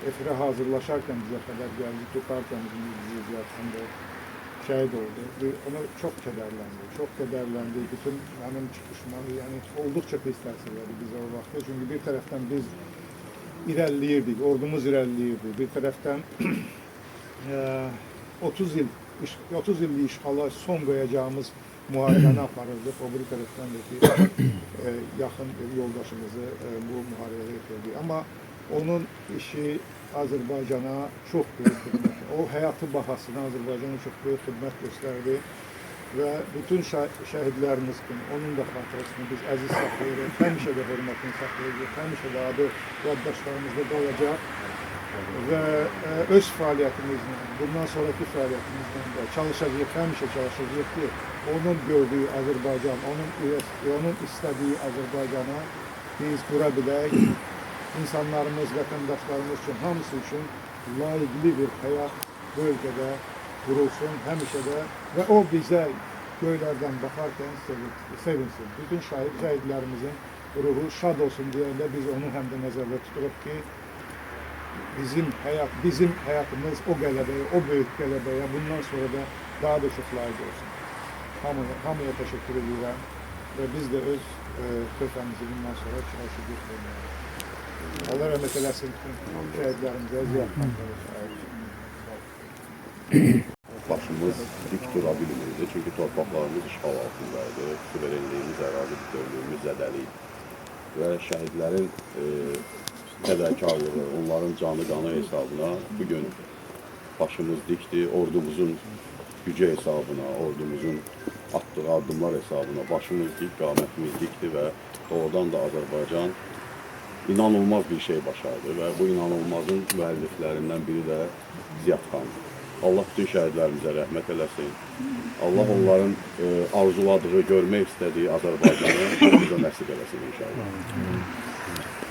efirə hazırlaşarkən bizə xəbər gəldi ki, partiyamızın üzvü Ziyad Xandır şəhid oldu. Ona çox kədərləndi. Çox kədərləndi. Bütün mənim çıxışıma, yəni olduqca pis təsir verdi bizə o vaxtda. Çünki bir tərəfdən biz irəliləyirdik, ordumuz irəliləyirdi. Bir tərəfdən 30 illik işğala son qoyacağımız müharibəni aparırdıq. O bir tərəfdən də ki, yaxın yoldaşımızı bu müharibədə yetirdik. Amma onun işi Azərbaycana çox böyük xidmət, o həyatı bahasına Azərbaycana çox böyük xidmət göstərdi və bütün şəhidlərimiz kimi onun da xatirəsini biz əziz saxlayırıq, həmişə də hörmətini saxlayırıq, həmişə də adı yaddaşlarımızda qalacaq və öz fəaliyyətimizlə, bundan sonraki fəaliyyətimizlə də çalışacağıq, həmişə çalışacağıq ki, onun gördüyü Azərbaycan, onun istədiyi Azərbaycana biz qura bilək. İnsanlarımız, vətəndaşlarımız üçün, hamısı üçün layiqli bir həyat bölgədə qurulsun, həmişə də və o bizə göylərdən baxarkən sevinsin. Bütün şəhidlərimizin ruhu şad olsun deyəndə biz onu həm də nəzərdə tuturuq ki, bizim həyatımız o qələbəyə, o böyük qələbəyə bundan sonra da daha da çox layiq olsun. Hamıya təşəkkür edirəm və biz də öz töhfəmizi bundan sonra çalışacağıq. Allah rəhmət eləsin şəhidlərimizə, Ziyad Xanlara sahib. Başımız dik dura bilmirdi, çünki torpaqlarımız işğal altındaydı, suverenliyimiz, ərazi bütövlüyümüz zədəliydi və şəhidlərin fədakarlığı, onların canı qanı hesabına bugün başımız dikdir, ordumuzun gücü hesabına, ordumuzun atdığı addımlar hesabına başımız dik, qamətimiz dikdir və doğrudan da Azərbaycan inanılmaz bir şey başardı və bu inanılmazın müəlliflərindən biri də Ziyad Xandır. Allah bütün şəhidlərimizə rəhmət eləsin. Allah onların arzuladığı, görmək istədiyi Azərbaycanı bizə nəsib eləsin inşallah.